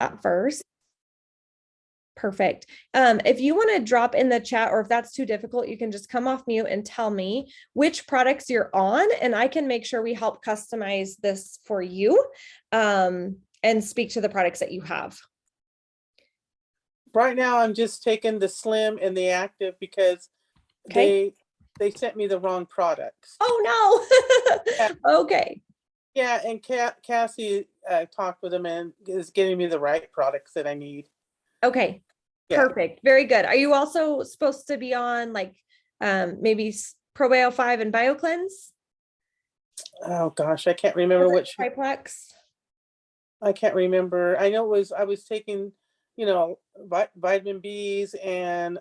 at first. Perfect. If you want to drop in the chat, or if that's too difficult, you can just come off mute and tell me which products you're on, and I can make sure we help customize this for you, and speak to the products that you have. Right now, I'm just taking the Slim and the Active because Okay. they sent me the wrong products. Oh no. Okay. Yeah, and Cassie talked with them and is getting me the right products that I need. Okay. Yeah. Perfect. Very good. Are you also supposed to be on like maybe Probio 5 and BioCleanse? Oh gosh, I can't remember which. Triplex. I can't remember. I know I was taking, vitamin B's and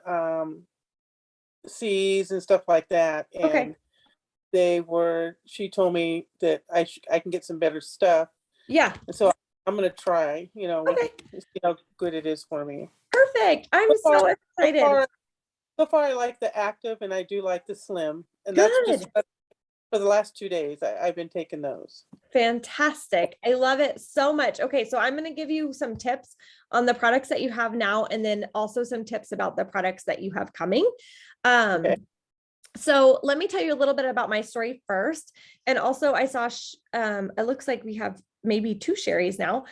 C's and stuff like that, Okay. and she told me that I can get some better stuff, Yeah. and so I'm gonna try, Okay. see how good it is for me. Perfect. I'm So far, so so excited. far, so far, I like the Active and I do like the Slim, and that's just Good. for the last 2 days. I've been taking those. Fantastic. I love it so much. Okay, so I'm going to give you some tips on the products that you have now, and then also some tips about the products that you have coming. Okay. So let me tell you a little bit about my story first. And also I saw, it looks like we have maybe two Sherrys now.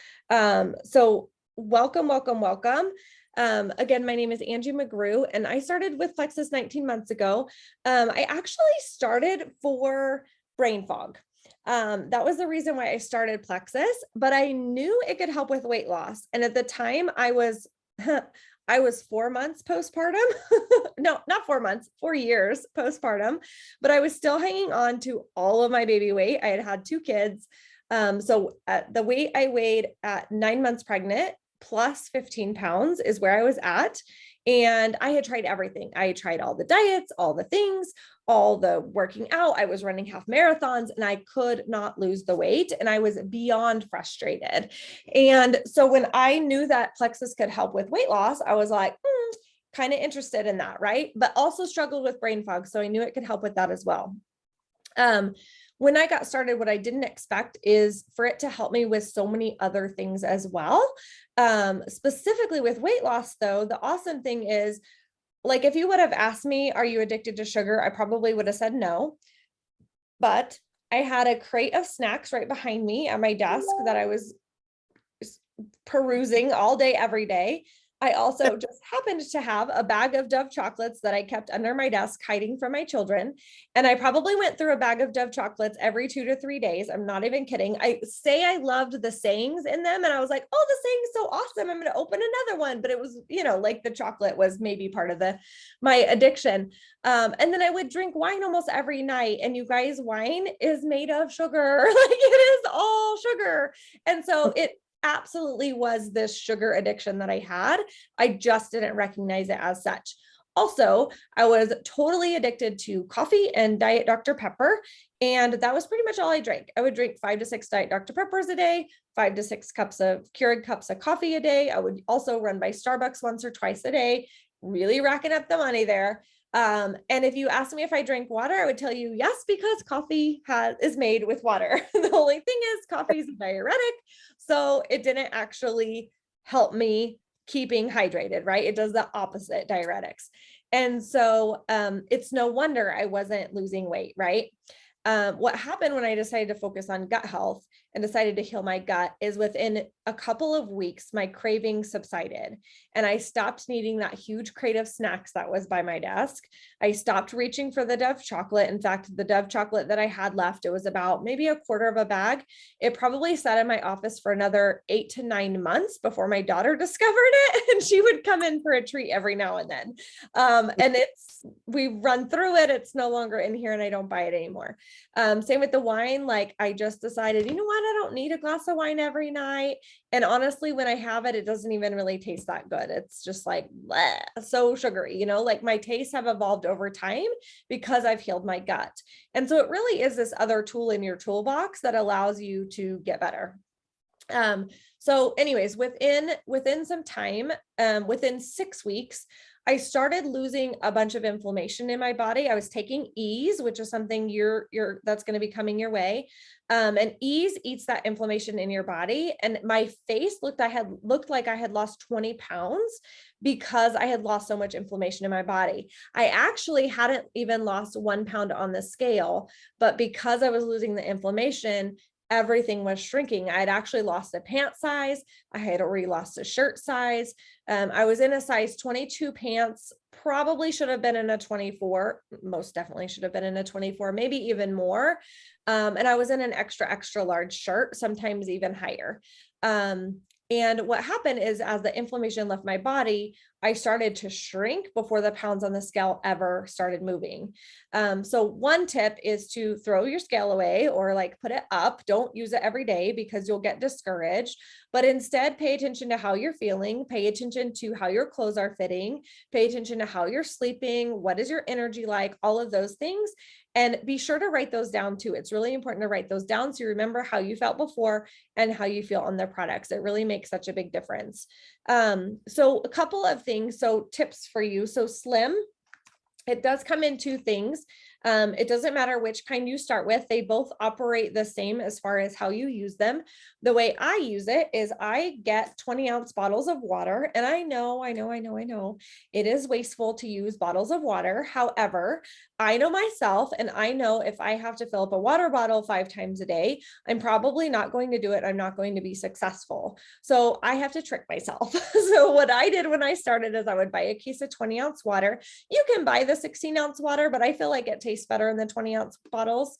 So welcome, welcome, welcome. Again, my name is Angie McGrew, and I started with Plexus 19 months ago. I actually started for brain fog. That was the reason why I started Plexus, but I knew it could help with weight loss. And at the time I was, I was 4 months postpartum. No, not 4 months, 4 years postpartum, but I was still hanging on to all of my baby weight. I had had two kids. So at the weight I weighed at 9 months pregnant plus 15 pounds is where I was at. And I had tried everything. I tried all the diets, all the things, all the working out. I was running half marathons and I could not lose the weight. And I was beyond frustrated. And so when I knew that Plexus could help with weight loss, I was like, kind of interested in that, right? But also struggled with brain fog. So I knew it could help with that as well. When I got started, what I didn't expect is for it to help me with so many other things as well. Specifically with weight loss, though, the awesome thing is, like, if you would have asked me, are you addicted to sugar? I probably would have said no. But I had a crate of snacks right behind me at my desk that I was perusing all day, every day. I also just happened to have a bag of Dove chocolates that I kept under my desk, hiding from my children. And I probably went through a bag of Dove chocolates every 2 to 3 days. I'm not even kidding. I say I loved the sayings in them. And I was like, oh, the saying is so awesome. I'm going to open another one. But it was, like the chocolate was maybe part of my addiction. And then I would drink wine almost every night. And you guys, wine is made of sugar. Like, it is all sugar. And so it absolutely was this sugar addiction that I had. I just didn't recognize it as such. Also, I was totally addicted to coffee and Diet Dr. Pepper. And that was pretty much all I drank. I would drink 5 to 6 Diet Dr. Peppers a day, 5 to 6 Keurig cups of coffee a day. I would also run by Starbucks once or twice a day, really racking up the money there. And if you ask me if I drink water, I would tell you yes, because coffee is made with water. The only thing is coffee is a diuretic. So it didn't actually help me keeping hydrated, right? It does the opposite, diuretics. And so it's no wonder I wasn't losing weight, right? What happened when I decided to focus on gut health and decided to heal my gut is within a couple of weeks, my craving subsided and I stopped needing that huge crate of snacks that was by my desk. I stopped reaching for the Dove chocolate. In fact, the Dove chocolate that I had left, it was about maybe a quarter of a bag. It probably sat in my office for another 8 to 9 months before my daughter discovered it. And she would come in for a treat every now and then. And we run through it. It's no longer in here and I don't buy it anymore. Same with the wine. Like, I just decided, you know what? I don't need a glass of wine every night. And honestly, when I have it, it doesn't even really taste that good. It's just like bleh, so sugary, like my tastes have evolved over time because I've healed my gut. And so it really is this other tool in your toolbox that allows you to get better. So anyways, within some time, within 6 weeks, I started losing a bunch of inflammation in my body. I was taking Ease, which is something that's going to be coming your way. And Ease eats that inflammation in your body. And my face looked like I had lost 20 pounds because I had lost so much inflammation in my body. I actually hadn't even lost 1 pound on the scale, but because I was losing the inflammation, everything was shrinking. I had actually lost a pant size. I had already lost a shirt size. I was in a size 22 pants, probably should have been in a 24, most definitely should have been in a 24, maybe even more. And I was in an extra, extra large shirt, sometimes even higher. And what happened is, as the inflammation left my body, I started to shrink before the pounds on the scale ever started moving. So one tip is to throw your scale away or like put it up. Don't use it every day because you'll get discouraged, but instead pay attention to how you're feeling, pay attention to how your clothes are fitting, pay attention to how you're sleeping, what is your energy like, all of those things. And be sure to write those down too. It's really important to write those down so you remember how you felt before and how you feel on the products. It really makes such a big difference. So a couple of things. So tips for you. So Slim, it does come in two things. It doesn't matter which kind you start with. They both operate the same as far as how you use them. The way I use it is I get 20-ounce bottles of water. And I know it is wasteful to use bottles of water. However, I know myself, and I know if I have to fill up a water bottle 5 times a day, I'm probably not going to do it. I'm not going to be successful. So I have to trick myself. So what I did when I started is I would buy a case of 20-ounce water. You can buy the 16-ounce water, but I feel like it tastes better in the 20-ounce bottles.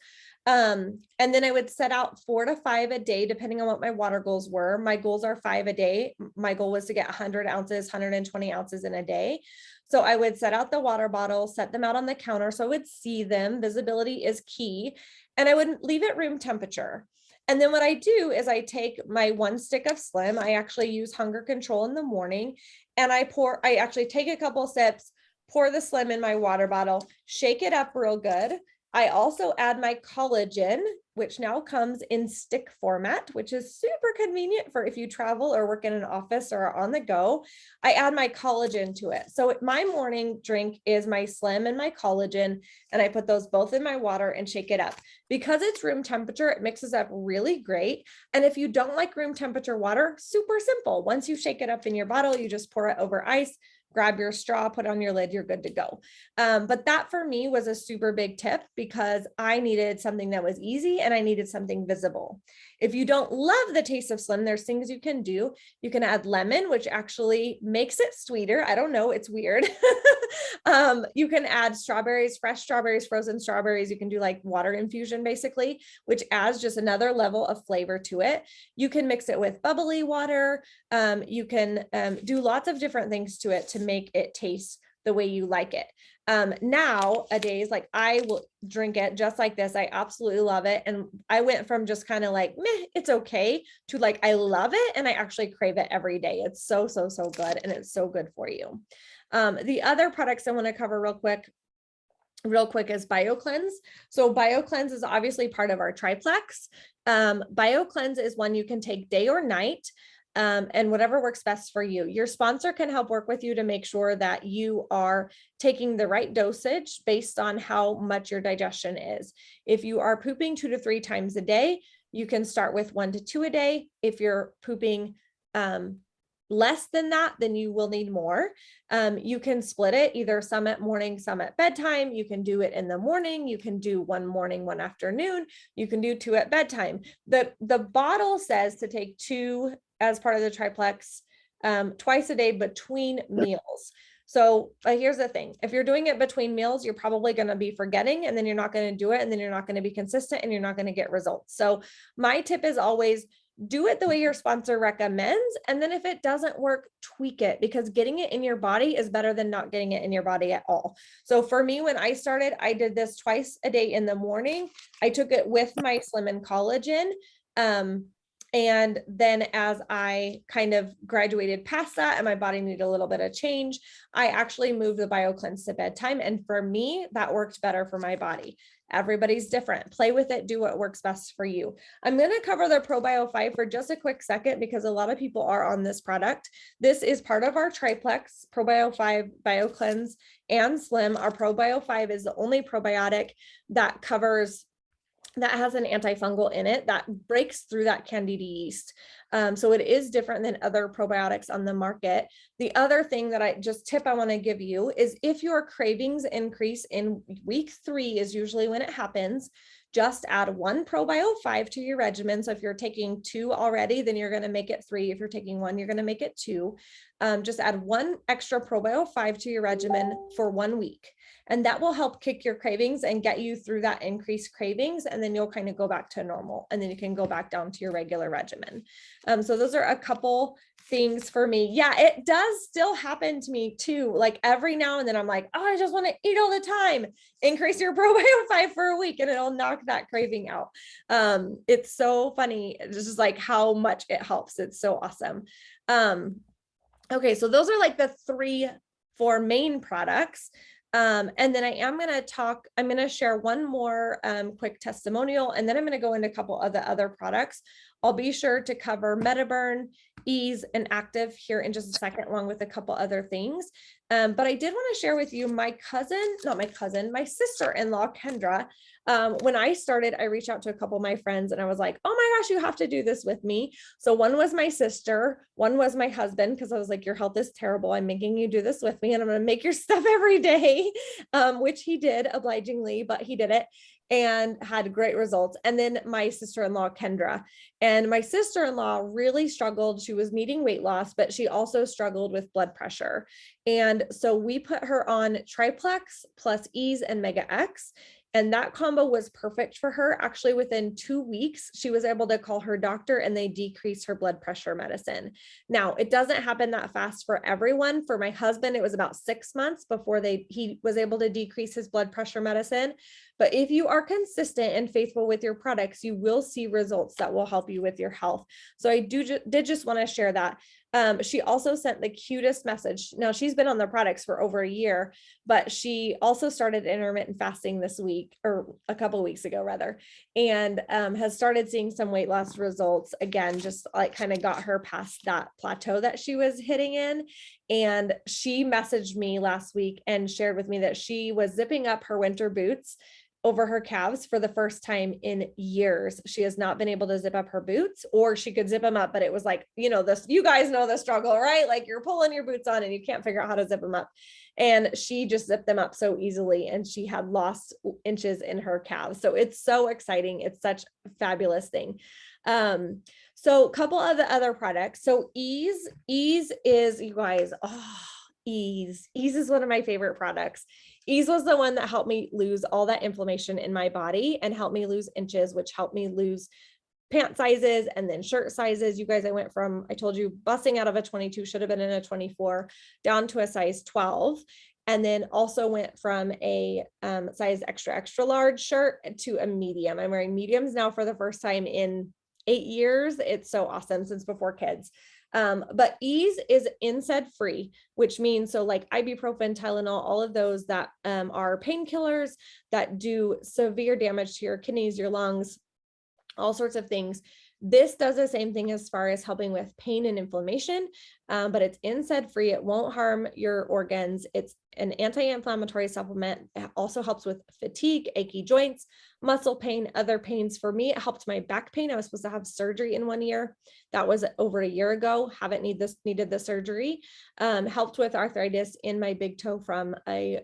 And then I would set out 4 to 5 a day, depending on what my water goals were. My goals are 5 a day. My goal was to get 100 ounces, 120 ounces in a day. So I would set out the water bottles, set them out on the counter so I would see them. Visibility is key. And I would leave it room temperature. And then what I do is I take my 1 stick of Slim. I actually use Hunger Control in the morning, and I actually take a couple sips, pour the Slim in my water bottle, shake it up real good. I also add my collagen, which now comes in stick format, which is super convenient for if you travel or work in an office or on the go. I add my collagen to it. So my morning drink is my Slim and my collagen, and I put those both in my water and shake it up. Because it's room temperature, it mixes up really great. And if you don't like room temperature water, super simple. Once you shake it up in your bottle, you just pour it over ice, grab your straw, put on your lid, you're good to go. But that for me was a super big tip because I needed something that was easy and I needed something visible. If you don't love the taste of Slim, there's things you can do. You can add lemon, which actually makes it sweeter. I don't know, it's weird. You can add strawberries, fresh strawberries, frozen strawberries. You can do like water infusion basically, which adds just another level of flavor to it. You can mix it with bubbly water. You can do lots of different things to it to make it taste the way you like it. Nowadays, like I will drink it just like this. I absolutely love it. And I went from just kind of like, meh, it's okay, to like, I love it. And I actually crave it every day. It's so, so, so good. And it's so good for you. The other products I want to cover real quick is BioCleanse. So BioCleanse is obviously part of our triplex. BioCleanse is one you can take day or night. And whatever works best for you. Your sponsor can help work with you to make sure that you are taking the right dosage based on how much your digestion is. If you are pooping 2 to 3 times a day, you can start with 1 to 2 a day. If you're pooping less than that, then you will need more. You can split it, either some at morning, some at bedtime. You can do it in the morning. You can do 1 morning, 1 afternoon. You can do 2 at bedtime. The bottle says to take 2 as part of the triplex twice a day between meals. So here's the thing. If you're doing it between meals, you're probably going to be forgetting, and then you're not going to do it, and then you're not going to be consistent, and you're not going to get results. So my tip is always do it the way your sponsor recommends. And then if it doesn't work, tweak it, because getting it in your body is better than not getting it in your body at all. So for me, when I started, I did this twice a day in the morning. I took it with my Slim and collagen. And then as I kind of graduated past that and my body needed a little bit of change, I actually moved the BioCleanse to bedtime. And for me, that worked better for my body. Everybody's different. Play with it, do what works best for you. I'm going to cover the ProBio 5 for just a quick second because a lot of people are on this product. This is part of our triplex, ProBio 5, BioCleanse, and Slim. Our ProBio 5 is the only probiotic that has an antifungal in it that breaks through that candida yeast. So it is different than other probiotics on the market. The other thing that I want to give you is if your cravings increase in week 3 is usually when it happens, just add 1 ProBio 5 to your regimen. So if you're taking 2 already, then you're going to make it 3. If you're taking 1, you're going to make it 2. Just add 1 extra ProBio 5 to your regimen for 1 week. And that will help kick your cravings and get you through that increased cravings. And then you'll kind of go back to normal. And then you can go back down to your regular regimen. So those are a couple things for me. Yeah, it does still happen to me too. Like every now and then I'm like, oh, I just want to eat all the time. Increase your ProBio 5 for a week and it'll knock that craving out. It's so funny. It's just like how much it helps. It's so awesome. Okay, so those are like the 4 main products. And then I'm going to share one more quick testimonial, and then I'm going to go into a couple of the other products. I'll be sure to cover MetaBurn, Ease, and Active here in just a second, along with a couple other things. But I did want to share with you my sister-in-law, Kendra. When I started, I reached out to a couple of my friends and I was like, oh my gosh, you have to do this with me. So one was my sister, one was my husband, because I was like, your health is terrible. I'm making you do this with me and I'm going to make your stuff every day, which he did obligingly, but he did it and had great results. And then my sister-in-law, Kendra, and my sister-in-law really struggled. She was needing weight loss, but she also struggled with blood pressure. And so we put her on Triplex plus Ease and Mega X. And that combo was perfect for her. Actually, within 2 weeks, she was able to call her doctor and they decreased her blood pressure medicine. Now, it doesn't happen that fast for everyone. For my husband, it was about 6 months before he was able to decrease his blood pressure medicine. But if you are consistent and faithful with your products, you will see results that will help you with your health. So I did just want to share that. She also sent the cutest message. Now she's been on the products for over a year, but she also started intermittent fasting this week, or a couple of weeks ago rather, and has started seeing some weight loss results again, just like kind of got her past that plateau that she was hitting in. And she messaged me last week and shared with me that she was zipping up her winter boots over her calves for the first time in years. She has not been able to zip up her boots, or she could zip them up, but it was like, you guys know the struggle, right? Like you're pulling your boots on and you can't figure out how to zip them up. And she just zipped them up so easily, and she had lost inches in her calves. So it's so exciting. It's such a fabulous thing. So a couple of the other products. So Ease is, you guys, Ease is one of my favorite products. Ease was the one that helped me lose all that inflammation in my body and helped me lose inches, which helped me lose pant sizes and then shirt sizes. You guys, I went from, I told you, busting out of a 22, should have been in a 24, down to a size 12. And then also went from a size extra large shirt to a medium. I'm wearing mediums now for the first time in 8 years. It's so awesome, since before kids. But Ease is NSAID free, which means, so like ibuprofen, Tylenol, all of those that are painkillers that do severe damage to your kidneys, your lungs, all sorts of things. This does the same thing as far as helping with pain and inflammation, but it's NSAID free. It won't harm your organs. It's an anti-inflammatory supplement. It also helps with fatigue, achy joints, muscle pain, other pains. For me, it helped my back pain. I was supposed to have surgery in 1 year. That was over a year ago. Haven't needed the surgery. Helped with arthritis in my big toe from a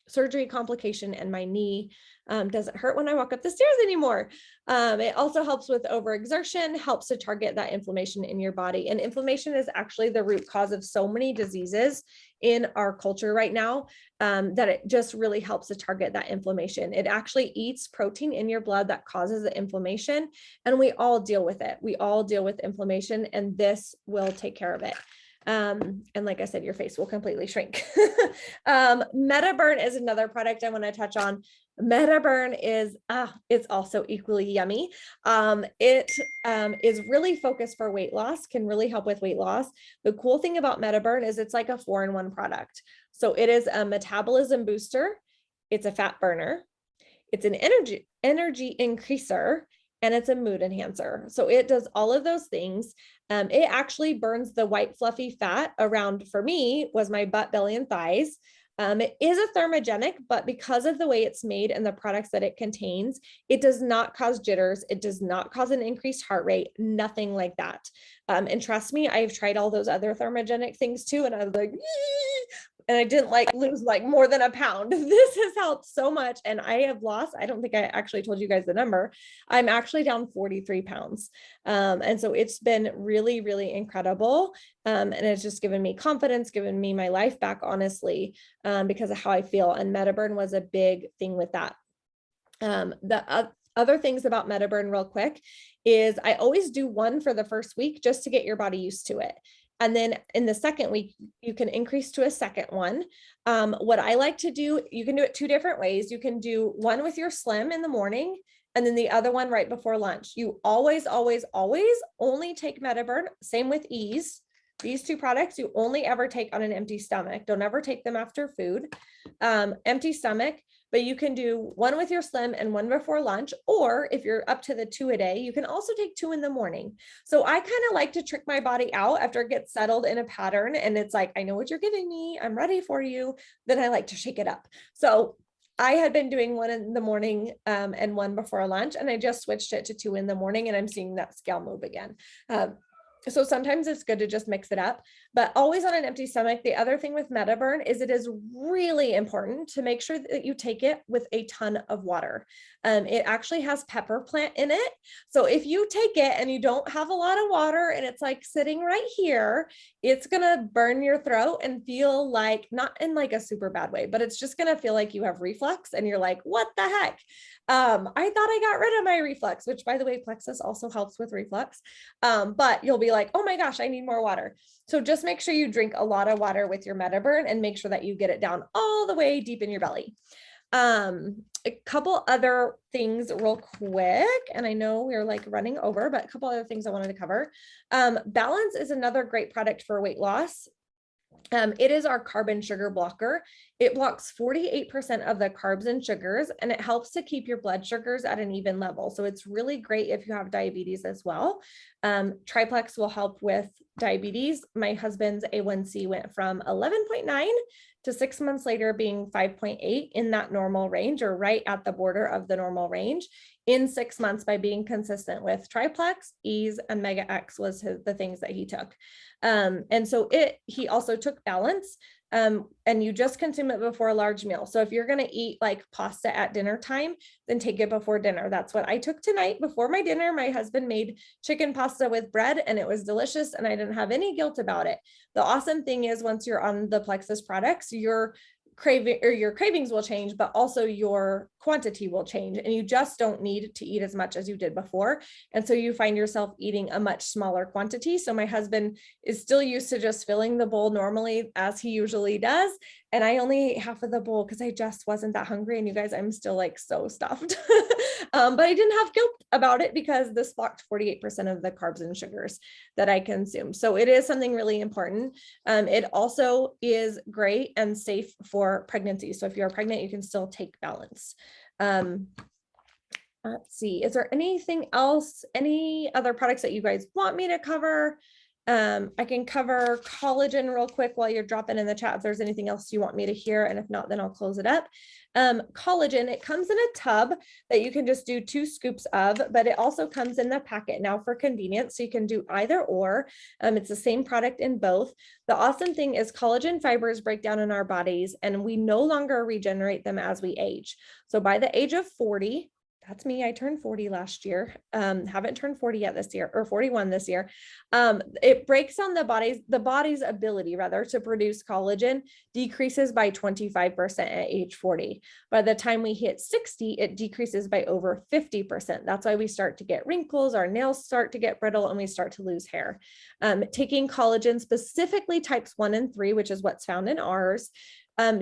surgery complication, and my knee doesn't hurt when I walk up the stairs anymore. It also helps with overexertion, helps to target that inflammation in your body. And inflammation is actually the root cause of so many diseases in our culture right now, that it just really helps to target that inflammation. It actually eats protein in your blood that causes the inflammation, and we all deal with it. We all deal with inflammation, and this will take care of it. And like I said, your face will completely shrink. MetaBurn is another product I want to touch on. MetaBurn is, it's also equally yummy. It is really focused for weight loss, can really help with weight loss. The cool thing about MetaBurn is it's like a 4-in-1 product. So it is a metabolism booster. It's a fat burner. it's an energy increaser, and it's a mood enhancer. So it does all of those things. It actually burns the white fluffy fat around, for me, was my butt, belly, and thighs. It is a thermogenic, but because of the way it's made and the products that it contains, it does not cause jitters. It does not cause an increased heart rate, nothing like that. And trust me, I've tried all those other thermogenic things too. And I was like, and I didn't like lose like more than a pound. This has helped so much. And I have lost, I don't think I actually told you guys the number. I'm actually down 43 pounds. And so it's been really, really incredible. And it's just given me confidence, given me my life back, honestly, because of how I feel. And MetaBurn was a big thing with that. Other things about MetaBurn real quick is I always do one for the first week just to get your body used to it. And then in the second week, you can increase to a second one. What I like to do, you can do it two different ways. You can do one with your Slim in the morning, and then the other one right before lunch. You always, always, always only take MetaBurn. Same with Ease. These two products you only ever take on an empty stomach. Don't ever take them after food. Empty stomach. But you can do one with your Slim and one before lunch, or if you're up to the 2 a day, you can also take 2 in the morning. So I kind of like to trick my body out after it gets settled in a pattern. And it's like, I know what you're giving me. I'm ready for you. Then I like to shake it up. So I had been doing one in the morning and one before lunch, and I just switched it to 2 in the morning, and I'm seeing that scale move again. So sometimes it's good to just mix it up, but always on an empty stomach. The other thing with MetaBurn is it is really important to make sure that you take it with a ton of water. It actually has pepper plant in it. So if you take it and you don't have a lot of water and it's like sitting right here, it's going to burn your throat and feel like, not in like a super bad way, but it's just going to feel like you have reflux and you're like, what the heck? I thought I got rid of my reflux, which by the way, Plexus also helps with reflux. But you'll be like, oh my gosh, I need more water. So just make sure you drink a lot of water with your MetaBurn and make sure that you get it down all the way deep in your belly. A couple other things real quick, and I know we're like running over, but a couple other things I wanted to cover. Balance is another great product for weight loss. It is our carbon sugar blocker. It blocks 48% of the carbs and sugars, and it helps to keep your blood sugars at an even level. So it's really great if you have diabetes as well. Triplex will help with diabetes. My husband's A1C went from 11.9 to 6 months later being 5.8, in that normal range, or right at the border of the normal range, in 6 months, by being consistent with Triplex, Ease, and Mega X was the things that he took. And so he also took Balance, and you just consume it before a large meal. So if you're going to eat like pasta at dinner time, then take it before dinner. That's what I took tonight before my dinner. My husband made chicken pasta with bread, and it was delicious, and I didn't have any guilt about it. The awesome thing is, once you're on the Plexus products, your cravings will change, but also your quantity will change, and you just don't need to eat as much as you did before. And so you find yourself eating a much smaller quantity. So my husband is still used to just filling the bowl normally as he usually does. And I only ate half of the bowl because I just wasn't that hungry. And you guys, I'm still like so stuffed. But I didn't have guilt about it because this blocked 48% of the carbs and sugars that I consume. So it is something really important. It also is great and safe for pregnancy. So if you're pregnant, you can still take Balance. Let's see, is there anything else, any other products that you guys want me to cover? I can cover collagen real quick while you're dropping in the chat if there's anything else you want me to hear, and if not, then I'll close it up. Collagen, it comes in a tub that you can just do 2 scoops of, but it also comes in the packet now for convenience, so you can do either or. It's the same product in both. The awesome thing is collagen fibers break down in our bodies, and we no longer regenerate them as we age. So by the age of 40, that's me. I turned 40 last year. Haven't turned 40 yet this year, or 41 this year. It breaks on the body's ability rather to produce collagen decreases by 25% at age 40. By the time we hit 60, it decreases by over 50%. That's why we start to get wrinkles, our nails start to get brittle, and we start to lose hair. Taking collagen, specifically types 1 and 3, which is what's found in ours,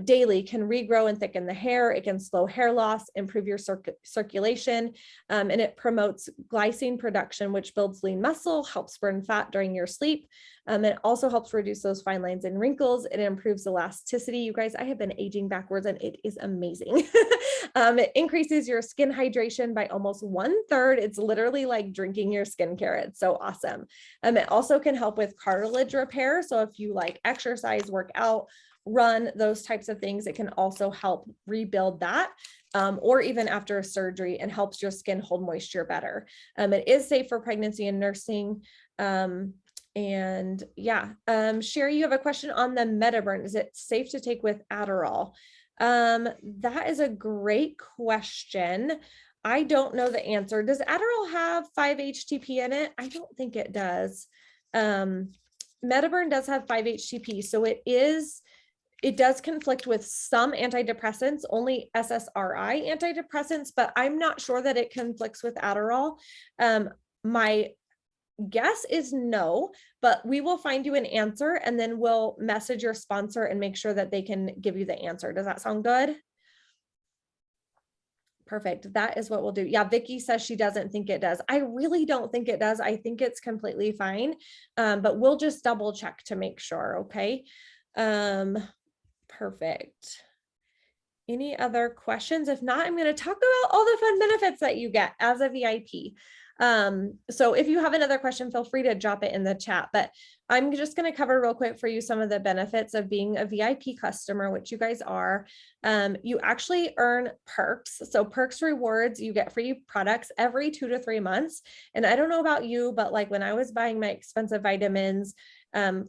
daily can regrow and thicken the hair. It can slow hair loss, improve your circulation, and it promotes glycine production, which builds lean muscle, helps burn fat during your sleep. It also helps reduce those fine lines and wrinkles. It improves elasticity. You guys, I have been aging backwards and it is amazing. It increases your skin hydration by almost 1/3. It's literally like drinking your skincare. It's so awesome. It also can help with cartilage repair. So if you like exercise, work out, run, those types of things, it can also help rebuild that. Or even after a surgery, and helps your skin hold moisture better. It is safe for pregnancy and nursing. And yeah, Sherry, you have a question on the MetaBurn. Is it safe to take with Adderall? That is a great question. I don't know the answer. Does Adderall have 5-HTP in it? I don't think it does. MetaBurn does have 5-HTP, so it does conflict with some antidepressants, only SSRI antidepressants, but I'm not sure that it conflicts with Adderall. My guess is no, but we will find you an answer and then we'll message your sponsor and make sure that they can give you the answer. Does that sound good? Perfect. That is what we'll do. Yeah, Vicky says she doesn't think it does. I really don't think it does. I think it's completely fine, but we'll just double check to make sure. Okay. Perfect. Any other questions? If not, I'm going to talk about all the fun benefits that you get as a VIP. So if you have another question, feel free to drop it in the chat, but I'm just going to cover real quick for you some of the benefits of being a VIP customer, which you guys are. You actually earn perks. So perks rewards, you get free products every 2 to 3 months. And I don't know about you, but like when I was buying my expensive vitamins,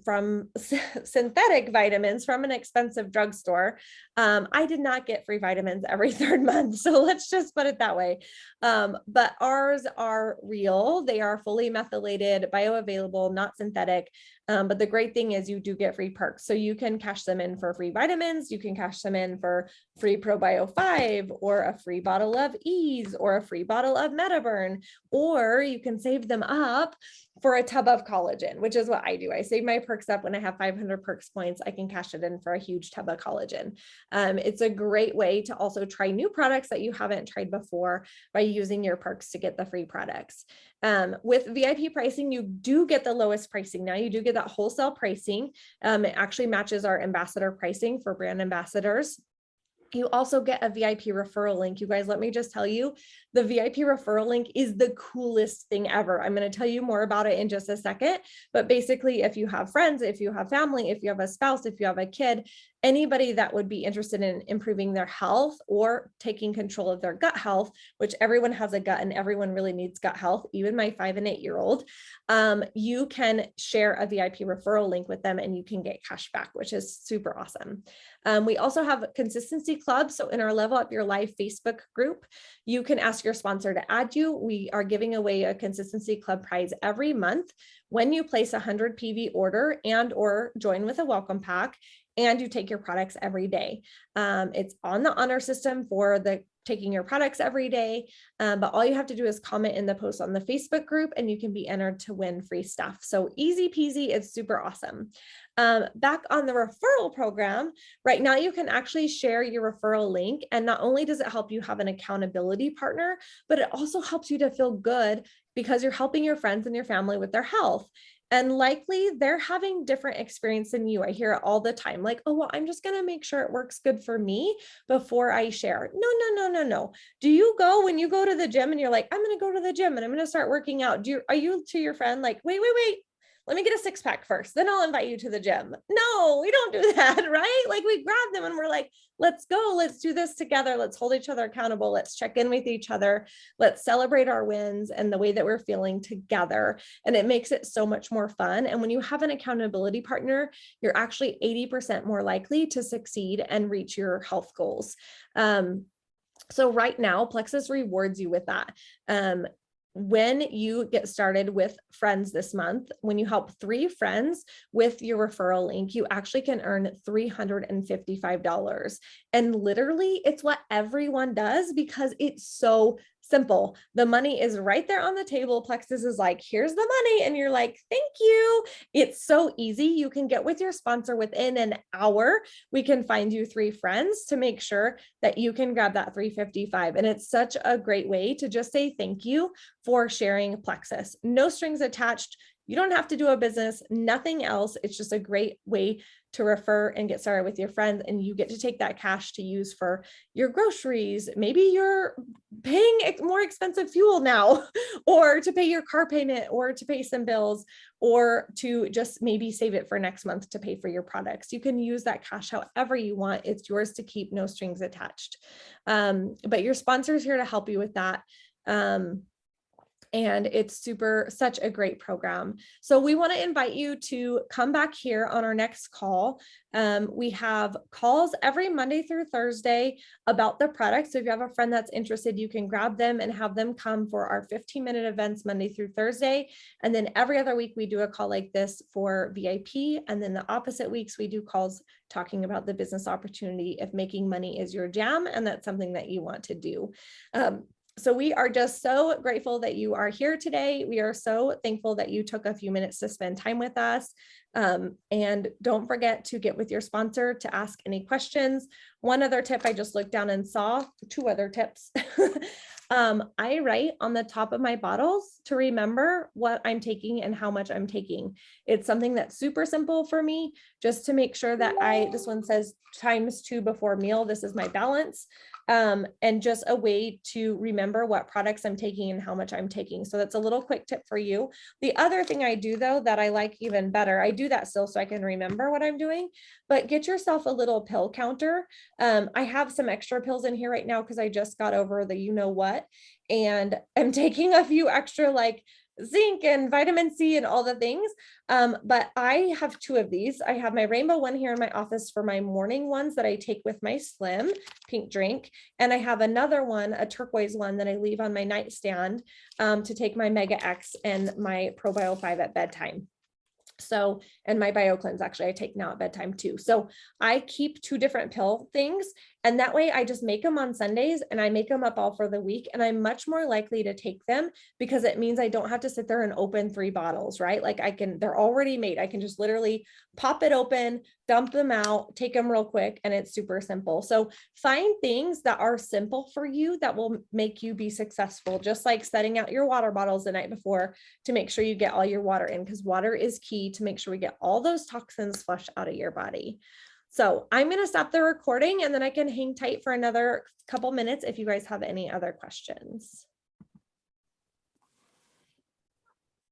from synthetic vitamins from an expensive drugstore, I did not get free vitamins every 3rd month. So let's just put it that way. But ours are real. They are fully methylated, bioavailable, not synthetic. But the great thing is you do get free perks. So you can cash them in for free vitamins. You can cash them in for free ProBio 5 or a free bottle of Ease or a free bottle of MetaBurn, or you can save them up for a tub of collagen, which is what I do. I save my perks up when I have 500 perks points. I can cash it in for a huge tub of collagen. It's a great way to also try new products that you haven't tried before by using your perks to get the free products. With VIP pricing, you do get the lowest pricing. Now you do get that wholesale pricing. It actually matches our ambassador pricing for brand ambassadors. You also get a VIP referral link. You guys, let me just tell you, the VIP referral link is the coolest thing ever. I'm going to tell you more about it in just a second. But basically, if you have friends, if you have family, if you have a spouse, if you have a kid, anybody that would be interested in improving their health or taking control of their gut health, which everyone has a gut and everyone really needs gut health, even my 5 and 8-year-old, you can share a VIP referral link with them and you can get cash back, which is super awesome. We also have Consistency Club. So in our Level Up Your Life Facebook group, you can ask your sponsor to add you. We are giving away a Consistency Club prize every month when you place a 100 PV order and or join with a welcome pack and you take your products every day. It's on the honor system for the taking your products every day. But all you have to do is comment in the post on the Facebook group and you can be entered to win free stuff. So easy peasy, it's super awesome. Back on the referral program, right now you can actually share your referral link. And not only does it help you have an accountability partner, but it also helps you to feel good because you're helping your friends and your family with their health. And likely they're having different experience than you. I hear it all the time, like, oh, well, I'm just going to make sure it works good for me before I share. No. Do you go when you go to the gym and you're like, I'm going to go to the gym and I'm going to start working out? Are you to your friend like, wait, let me get a 6-pack first, then I'll invite you to the gym? No, we don't do that, right? Like we grab them and we're like, let's go, let's do this together. Let's hold each other accountable. Let's check in with each other. Let's celebrate our wins and the way that we're feeling together. And it makes it so much more fun. And when you have an accountability partner, you're actually 80% more likely to succeed and reach your health goals. So right now, Plexus rewards you with that. When you get started with friends this month, when you help 3 friends with your referral link, you actually can earn $355. And literally it's what everyone does because it's so simple. The money is right there on the table. Plexus is like, here's the money. And you're like, thank you. It's so easy. You can get with your sponsor within an hour. We can find you 3 friends to make sure that you can grab that 355. And it's such a great way to just say thank you for sharing Plexus. No strings attached. You don't have to do a business, nothing else. It's just a great way to refer and get started with your friends. And you get to take that cash to use for your groceries. Maybe you're paying more expensive fuel now, or to pay your car payment, or to pay some bills, or to just maybe save it for next month to pay for your products. You can use that cash however you want. It's yours to keep, no strings attached. But your sponsor is here to help you with that. And it's such a great program. So we want to invite you to come back here on our next call. We have calls every Monday through Thursday about the product. So if you have a friend that's interested, you can grab them and have them come for our 15-minute events Monday through Thursday. And then every other week we do a call like this for VIP. And then the opposite weeks we do calls talking about the business opportunity if making money is your jam and that's something that you want to do. So we are just so grateful that you are here today. We are so thankful that you took a few minutes to spend time with us. And don't forget to get with your sponsor to ask any questions. One other tip, I just looked down and saw 2 other tips. I write on the top of my bottles to remember what I'm taking and how much I'm taking. It's something that's super simple for me, just to make sure that this one says ×2 before meal. This is my balance. And just a way to remember what products I'm taking and how much I'm taking. So that's a little quick tip for you. The other thing I do though, that I like even better, I do that still so I can remember what I'm doing, but get yourself a little pill counter. I have some extra pills in here right now because I just got over the you know what, and I'm taking a few extra like zinc and vitamin C and all the things. But I have 2 of these. I have my rainbow one here in my office for my morning ones that I take with my Slim pink drink. And I have another one, a turquoise one that I leave on my nightstand to take my Mega X and my ProBio 5 at bedtime. So, and my BioCleanse actually I take now at bedtime too. So I keep 2 different pill things, and that way I just make them on Sundays and I make them up all for the week, and I'm much more likely to take them because it means I don't have to sit there and open 3 bottles, right? Like they're already made. I can just literally pop it open, dump them out, take them real quick, and it's super simple. So find things that are simple for you that will make you be successful, just like setting out your water bottles the night before to make sure you get all your water in, because water is key to make sure we get all those toxins flushed out of your body. So I'm going to stop the recording and then I can hang tight for another couple minutes if you guys have any other questions.